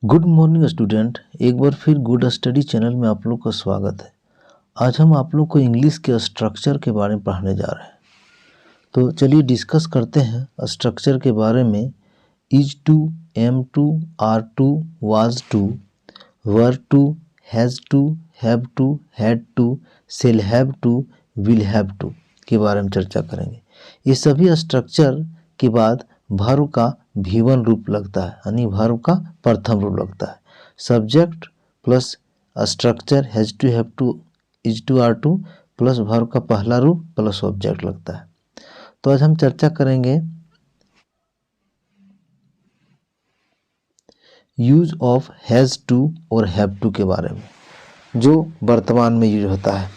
Good morning student, एक बार फिर good study channel में आप लोग का स्वागत है। आज हम आप लोग को इंग्लिश के स्ट्रक्चर के बारे में पढ़ाने जा रहे हैं। तो चलिए डिस्कस करते हैं स्ट्रक्चर के बारे में। Is to, am to, are to, was to, were to, has to, have to, had to, shall have to, will have to के बारे में चर्चा करेंगे। ये सभी स्ट्रक्चर के बाद वर्ब का V1 रूप लगता है, यानी वर्ब का प्रथम रूप लगता है। Subject plus structure has to, have to, is to, are to plus verb का पहला रूप प्लस ऑब्जेक्ट लगता है। तो आज हम चर्चा करेंगे यूज ऑफ हैज टू और हैव टू के बारे में, जो वर्तमान में यूज होता है,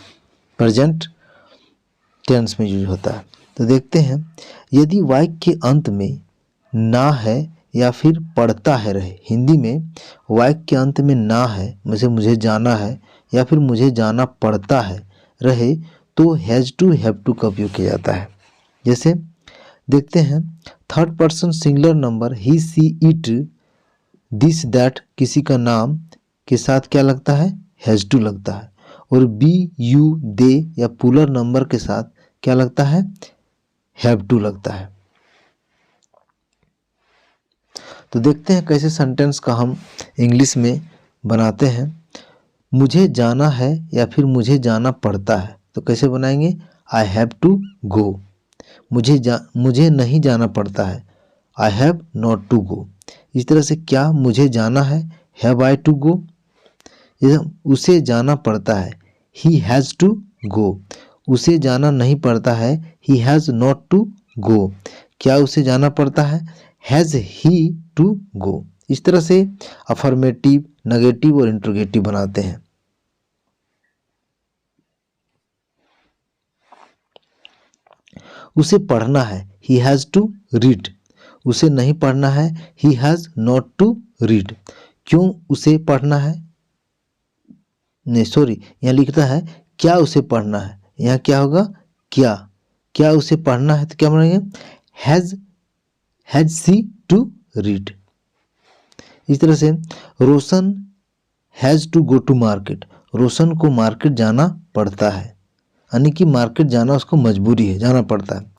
प्रेजेंट टेंस में यूज होता है। तो देखते हैं, यदि वाक्य के अंत में ना है या फिर पढ़ता है रहे, हिंदी में वाक्य के अंत में ना है, मुझे जाना है या फिर मुझे जाना पड़ता है रहे, तो हैज़ टू, हैव टू का उपयोग किया जाता है। जैसे देखते हैं, third person singular number he, she, it, this, that किसी का नाम के साथ क्या लगता है, हैज़ टू लगता है। और बी, यू, दे या पुलर नंबर के साथ क्या लगता है, हैव टू लगता है। तो देखते हैं कैसे सेंटेंस का हम इंग्लिश में बनाते हैं। मुझे जाना है या फिर मुझे जाना पड़ता है, तो कैसे बनाएंगे, आई हैव टू गो। मुझे नहीं जाना पड़ता है, I have not to go. इस तरह से क्या मुझे जाना है, हैव आई टू गो। उसे जाना पड़ता है, ही हैज़ टू गो। उसे जाना नहीं पड़ता है, he has not to go. क्या उसे जाना पड़ता है, हैज़ ही टू गो। इस तरह से अफर्मेटिव, नेगेटिव और इंट्रोगेटिव बनाते हैं। उसे पढ़ना है, ही हैज़ टू रीड। उसे नहीं पढ़ना है, he has not to read. क्यों उसे पढ़ना है, नहीं सॉरी, यहाँ लिखता है क्या उसे पढ़ना है, यहाँ क्या होगा, क्या उसे पढ़ना है, तो क्या बनाएंगे, हैज़ सी टू रीड। इस तरह से Roshan has to go to market. Roshan को मार्केट जाना पड़ता है, यानी कि मार्केट जाना उसको मजबूरी है, जाना पड़ता है।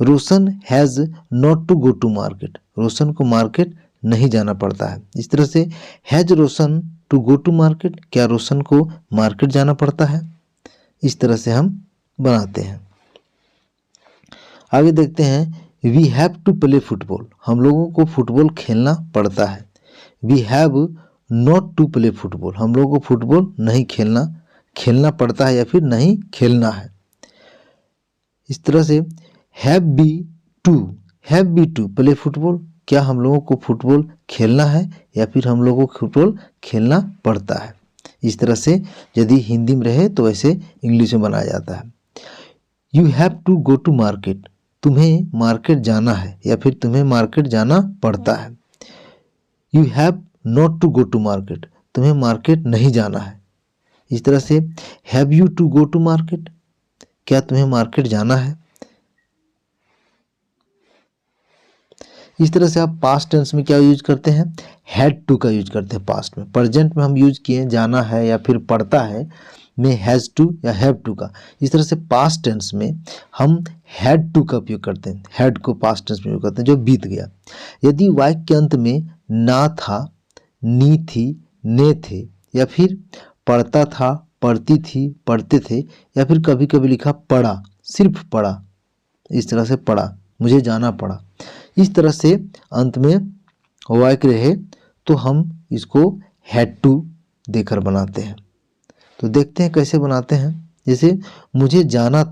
Roshan has not to go to market. Roshan को मार्केट नहीं जाना पड़ता है। इस तरह से has Roshan to go to market, क्या रोशन को मार्केट जाना पड़ता है। इस तरह से हम बनाते हैं। आगे देखते हैं, we have to play football. हम लोगों को फुटबॉल खेलना पड़ता है। We have not to play football. हम लोगों को फुटबॉल नहीं खेलना पड़ता है या फिर नहीं खेलना है। इस तरह से have we to play football. क्या हम लोगों को फुटबॉल खेलना है या फिर हम लोगों को फुटबॉल खेलना पड़ता है। इस तरह से यदि हिंदी में रहे तो ऐसे इंग्लिश में बनाया जाता है। You have to go to market. तुम्हें मार्केट जाना है या फिर तुम्हें मार्केट जाना पड़ता है। You have not to go to market. तुम्हें मार्केट नहीं जाना है। इस तरह से have you to go to market. क्या तुम्हें मार्केट जाना है। इस तरह से आप पास्ट टेंस में क्या यूज करते हैं, हैड टू का यूज करते हैं पास्ट में। प्रेजेंट में हम यूज किए जाना है या फिर पढ़ता है में हैज़ टू या हैव टू का। इस तरह से पास्ट टेंस में हम हैड टू का उपयोग करते हैं। हैड को पास्ट टेंस में उपयोग करते हैं जो बीत गया। यदि वाक्य के अंत में ना था, नी थी, ने थे या फिर पढ़ता था, पढ़ती थी, पढ़ते थे या फिर कभी कभी लिखा पढ़ा, सिर्फ पढ़ा, इस तरह से पढ़ा, मुझे जाना पड़ा, इस तरह से अंत में वाक्य रहे तो हम इसको हैड टू देकर बनाते हैं। तो देखते हैं कैसे बनाते हैं। जैसे मुझे जाना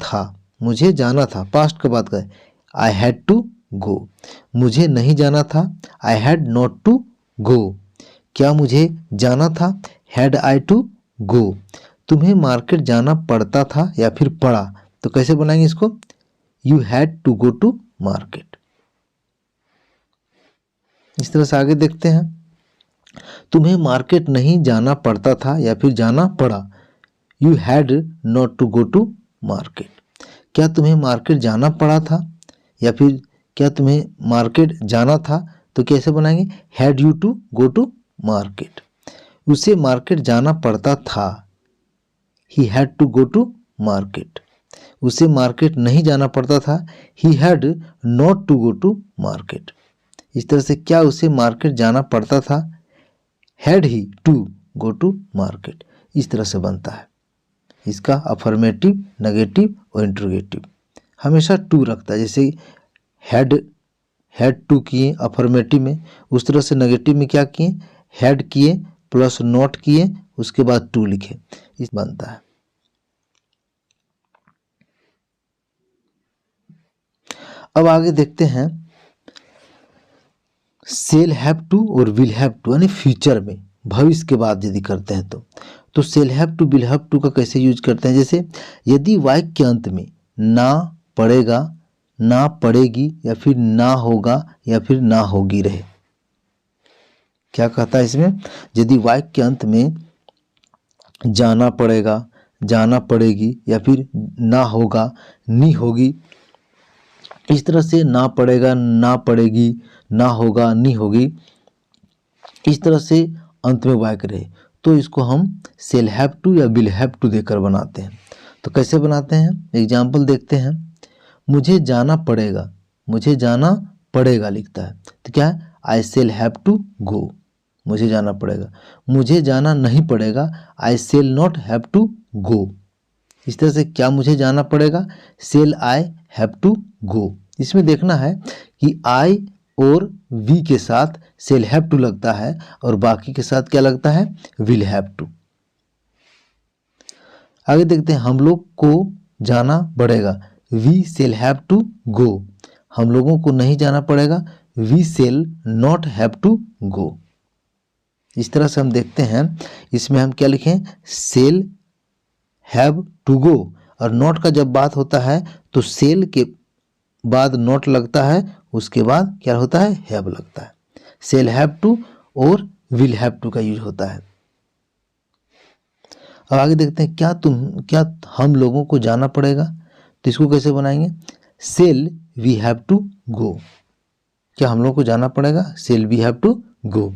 था पास्ट का बात करें, आई हैड टू गो। मुझे नहीं जाना था, I had not to go. क्या मुझे जाना था, हैड आई टू गो। तुम्हें मार्केट जाना पड़ता था या फिर पड़ा, तो कैसे बनाएंगे इसको, you had to go to market. इस तरह से आगे देखते हैं, तुम्हें मार्केट नहीं जाना पड़ता था या फिर जाना पड़ा, you had not to go to market. क्या तुम्हें मार्केट जाना पड़ा था या फिर क्या तुम्हें मार्केट जाना था, तो कैसे बनाएंगे, had you to go to market. उसे मार्केट जाना पड़ता था, he had to go to market. उसे मार्केट नहीं जाना पड़ता था, he had not to go to market. इस तरह से क्या उसे मार्केट जाना पड़ता था, had he to go to market. इस तरह से बनता है। इसका अफर्मेटिव, नेगेटिव और इंट्रोगेटिव हमेशा टू रखता है। जैसे हैड टू किए अफर्मेटिव में, उस तरह से नेगेटिव में क्या किए, हैड किए प्लस नॉट किए, उसके बाद टू लिखे, इस बनता है। अब आगे देखते हैं सेल हैव टू और विल हैव टू, यानी फ्यूचर में, भविष्य के बाद यदि करते हैं तो shall have to will have to का कैसे यूज करते हैं। जैसे यदि वाक्य के अंत में ना पड़ेगा, ना पड़ेगी या फिर ना होगा या फिर ना होगी रहे। क्या कहता है इसमें, यदि वाक्य के अंत में जाना पड़ेगा, जाना पड़ेगी या फिर ना होगा, नी होगी, इस तरह से ना पड़ेगा, ना पड़ेगी, ना होगा, नी होगी, इस तरह से अंत में वाक्य रहे तो इसको हम सेल हैव टू या विल हैव टू देकर बनाते हैं। तो कैसे बनाते हैं, एग्जाम्पल देखते हैं। मुझे जाना पड़ेगा, मुझे जाना पड़ेगा लिखता है तो क्या है, I shall have to go, मुझे जाना पड़ेगा। मुझे जाना नहीं पड़ेगा, I shall not have to go. इस तरह से क्या मुझे जाना पड़ेगा, shall I have to go. इसमें देखना है कि आई और वी के साथ सेल हैव टू लगता है और बाकी के साथ क्या लगता है, विल हैव टू। आगे देखते हैं, हम लोग को जाना पड़ेगा, we shall have to go. हम लोगों को नहीं जाना पड़ेगा, we shall not have to go. इस तरह से हम देखते हैं, इसमें हम क्या लिखें, सेल हैव टू गो, और नॉट का जब बात होता है तो सेल के बाद नॉट लगता है, उसके बाद क्या होता है, हैव लगता है। सेल हैव टू और विल हैव टू का यूज होता है। अब आगे देखते हैं, क्या हम लोगों को जाना पड़ेगा, तो इसको कैसे बनाएंगे, shall we have to go. क्या हम लोगों को जाना पड़ेगा, shall we have to go.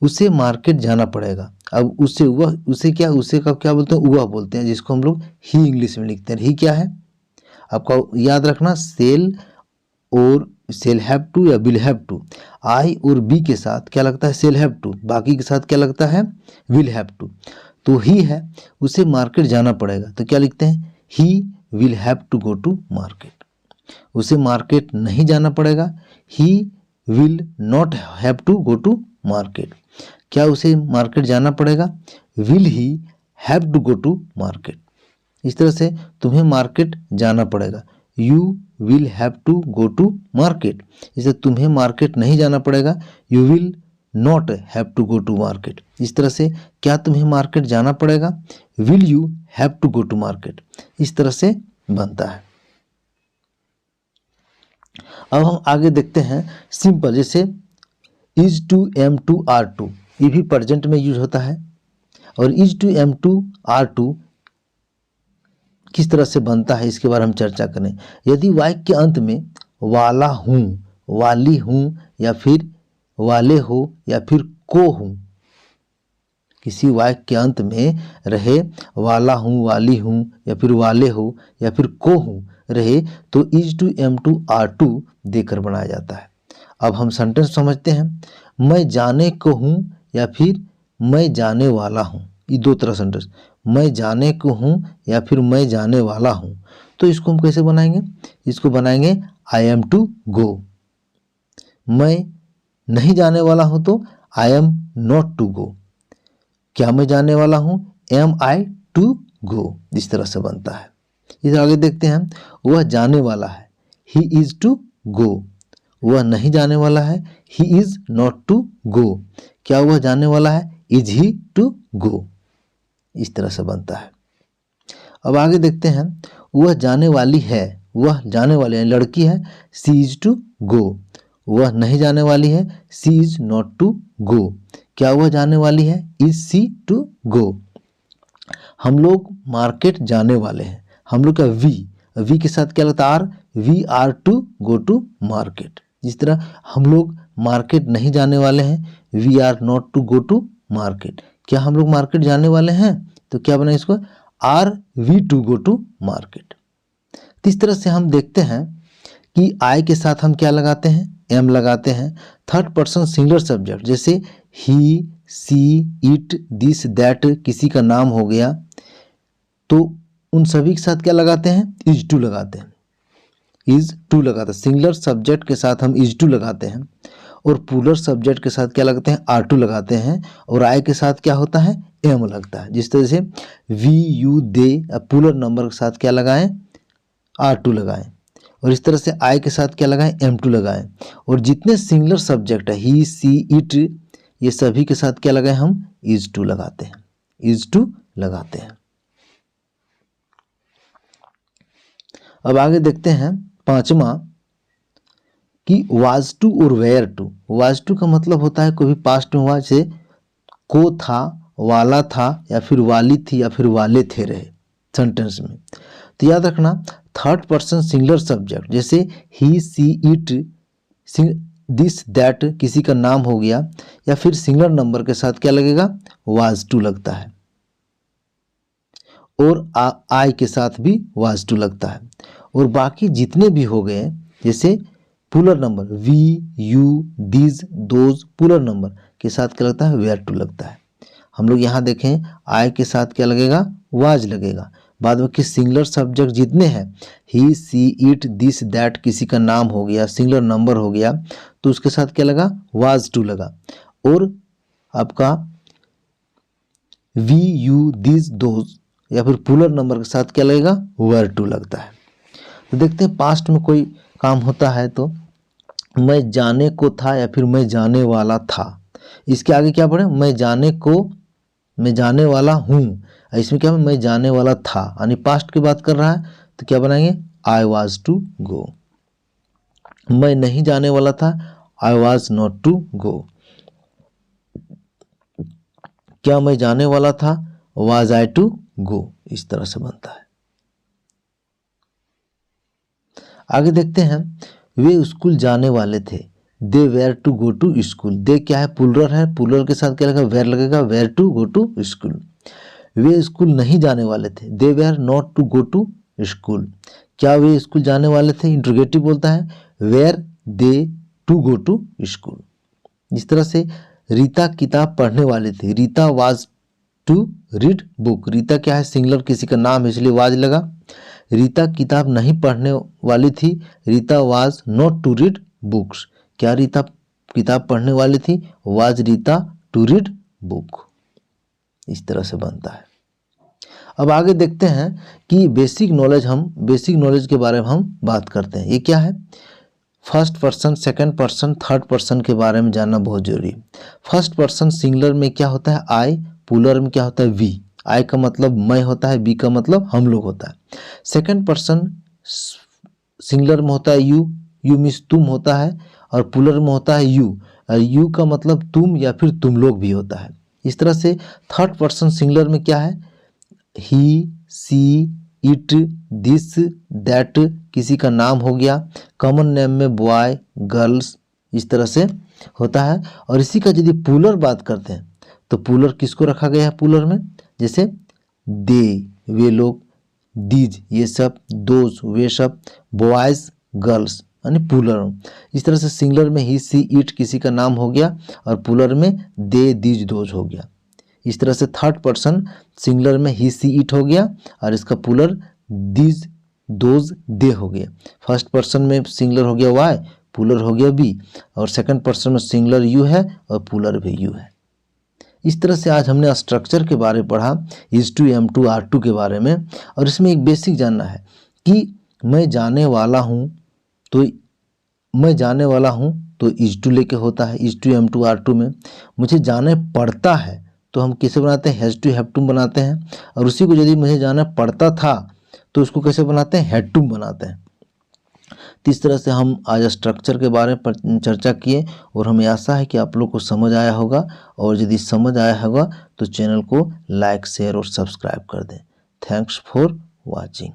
उसे मार्केट जाना पड़ेगा। अब उसे का क्या बोलते हैं, वह बोलते हैं, जिसको हम लोग ही इंग्लिश में लिखते हैं। ही क्या है, आपका याद रखना, सेल और सेल हैव टू या विल हैव टू, आई और बी के साथ क्या लगता है, सेल हैव टू, बाकी के साथ क्या लगता है, विल हैव टू। तो ही है, उसे मार्केट जाना पड़ेगा तो क्या लिखते हैं, he will have to go to market. उसे मार्केट नहीं जाना पड़ेगा, he will not have to go to market. क्या उसे मार्केट जाना पड़ेगा, will he have to go to market. इस तरह से तुम्हें मार्केट जाना पड़ेगा, you will have to go to market. इसे तुम्हें मार्केट नहीं जाना पड़ेगा, you will not have to go to market. इस तरह से क्या तुम्हें मार्केट जाना पड़ेगा, will you have to go to market. इस तरह से बनता है। अब हम आगे देखते हैं सिंपल, जैसे is to, am to, are to, ये भी प्रेजेंट में यूज होता है। और is to, am to, are to किस तरह से बनता है इसके बारे में चर्चा करें। यदि वाक्य के अंत में वाला हूँ, वाली हूँ या फिर वाले हो या फिर को हूँ, किसी वाक्य के अंत में रहे वाला हूँ, वाली हूँ या फिर वाले हो या फिर को हूँ रहे तो is to, am to, are to देकर बनाया जाता है। अब हम सेंटेंस समझते हैं, मैं जाने को हूँ या फिर मैं जाने वाला हूँ, ये दो तरह सेंटेंस, मैं जाने को हूँ या फिर मैं जाने वाला हूँ। तो इसको हम कैसे बनाएंगे, इसको बनाएंगे आई एम टू गो। मैं नहीं जाने वाला हूँ तो I am not to go. क्या मैं जाने वाला हूँ, एम आई टू गो। इस तरह से बनता है। इधर आगे देखते हैं, वह जाने वाला है, ही इज टू गो। वह नहीं जाने वाला है, he is not to go. क्या वह जाने वाला है, इज ही टू गो। इस तरह से बनता है। अब आगे देखते हैं, वह जाने वाली है, वह जाने वाली है, लड़की है, सी इज टू गो। वह नहीं जाने वाली है, सी इज नॉट टू गो। क्या वह जाने वाली है, इज सी टू गो। हम लोग मार्केट जाने वाले हैं, हम लोग का वी के साथ क्या लगता है, are, we are to go to market. जिस तरह हम लोग मार्केट नहीं जाने वाले हैं, we are not to go to market. क्या हम लोग मार्केट जाने वाले हैं? तो क्या बना इसको, are we to go to market. तो इस तरह से हम देखते हैं कि आई के साथ हम क्या लगाते हैं, एम लगाते हैं। थर्ड पर्सन सिंगुलर सब्जेक्ट जैसे ही, सी, इट, दिस, दैट किसी का नाम हो गया तो उन सभी के साथ क्या लगाते हैं, इज टू लगाते हैं, इज टू लगाते हैं। सिंगुलर सब्जेक्ट के साथ हम इज टू लगाते हैं और प्लूरल सब्जेक्ट के साथ क्या लगाते हैं, आर टू लगाते हैं। और आई के साथ क्या होता है, एम लगता है। जिस तरह से we, you, they, plural number के साथ क्या लगाएं, आर टू लगाएं। और इस तरह से आई के साथ क्या लगाएं, एम टू लगाएं। और जितने सिंगुलर सब्जेक्ट है ही, सी, इट, ये सभी के साथ क्या लगाएं, हम इज टू लगाते हैं, इज टू लगाते हैं। अब आगे देखते हैं पांचवा कि वाज टू और वेयर टू। वाज टू का मतलब होता है कोई भी पास्ट में हुआ, जैसे को था, वाला था, या फिर वाली थी, या फिर वाले थे रहे सेंटेंस में। तो याद रखना थर्ड पर्सन सिंगुलर सब्जेक्ट जैसे ही, सी, इट, दिस, दैट किसी का नाम हो गया, या फिर सिंगुलर नंबर के साथ क्या लगेगा, वाज टू लगता है। और आई के साथ भी वाज टू लगता है। और बाकी जितने भी हो गए जैसे plural number we, you, this, those, plural number के साथ क्या लगता है, वेयर टू लगता है। हम लोग यहाँ देखें आई के साथ क्या लगेगा, वाज लगेगा। बाद में कि सिंगुलर सब्जेक्ट जितने हैं ही, सी, इट, दिस, दैट किसी का नाम हो गया, सिंगुलर नंबर हो गया तो उसके साथ क्या लगा, वाज टू लगा। और आपका वी, यू, दिस, दोज या फिर प्लूरल नंबर के साथ क्या लगेगा, वेयर टू लगता है। तो देखते हैं पास्ट में कोई काम होता है तो मैं जाने को था या फिर मैं जाने वाला था। इसके आगे क्या पढ़े, मैं जाने को, मैं जाने वाला हूँ। इसमें क्या है, मैं जाने वाला था, यानी पास्ट की बात कर रहा है तो क्या बनाएंगे, आई वाज टू गो। मैं नहीं जाने वाला था, I was not to go. क्या मैं जाने वाला था, वाज आई टू गो। इस तरह से बनता है। आगे देखते हैं वे स्कूल जाने वाले थे, they were to go to school. They क्या है, प्लूरल है, प्लूरल के साथ क्या लगेगा, वेयर लगेगा, were to go to school. वे स्कूल नहीं जाने वाले थे, they were not to go to school. क्या वे स्कूल जाने वाले थे, इंट्रोगेटिव बोलता है, were they to go to school. इस तरह से रीता किताब पढ़ने वाली थी, Rita was to read book. Rita क्या है, सिंगुलर किसी का नाम है इसलिए वाज लगा। रीता किताब नहीं पढ़ने वाली थी, Rita was not to read books. क्या रीता किताब पढ़ने वाली थी, was Rita to read book. इस तरह से बनता है। अब आगे देखते हैं कि बेसिक नॉलेज के बारे में हम बात करते हैं। ये क्या है, first person, second person, third person के बारे में जानना बहुत जरूरी है। फर्स्ट पर्सन सिंगुलर में क्या होता है, आई, प्लूरल में क्या होता है, वी। आई का मतलब मैं होता है, बी का मतलब हम लोग होता है। सेकंड पर्सन सिंगुलर में होता है यू, यू मीन्स तुम होता है, और प्लूरल में होता है यू, और यू का मतलब तुम या फिर तुम लोग भी होता है। इस तरह से थर्ड पर्सन सिंगुलर में क्या है, ही, सी, इट, दिस, दैट किसी का नाम हो गया, कॉमन नेम में बॉय, गर्ल्स, इस तरह से होता है। और इसी का यदि प्लूरल बात करते हैं तो प्लूरल किसको रखा गया है प्लूरल में, जैसे दे वे लोग, दीज ये सब, दोज वे सब, बॉयज गर्ल्स, यानी प्लूरल। इस तरह से सिंगुलर में ही, सी, इट किसी का नाम हो गया, और प्लूरल में दे, दीज, दोज हो गया। इस तरह से थर्ड पर्सन सिंगुलर में ही, सी, इट हो गया, और इसका प्लूरल दीज, दोज, दे हो गया। फर्स्ट पर्सन में सिंगुलर हो गया वाई, प्लूरल हो गया बी, और सेकंड पर्सन में सिंगुलर यू है और प्लूरल भी यू है। इस तरह से आज हमने स्ट्रक्चर के बारे में पढ़ा, is to, am to, are to के बारे में। और इसमें एक बेसिक जानना है कि मैं जाने वाला हूँ तो मैं जाने वाला हूँ तो इज टू लेके होता है, is to, am to, are to में। मुझे जाने पड़ता है तो हम कैसे बनाते हैं, हैज टू, हैव टू बनाते हैं। और उसी को यदि मुझे जाना पड़ता था तो उसको कैसे बनाते हैं, हैड टू बनाते हैं। तो इस तरह से हम आज स्ट्रक्चर के बारे में चर्चा किए, और हमें आशा है कि आप लोग को समझ आया होगा। और यदि समझ आया होगा तो चैनल को लाइक, शेयर और सब्सक्राइब कर दें। Thanks for watching.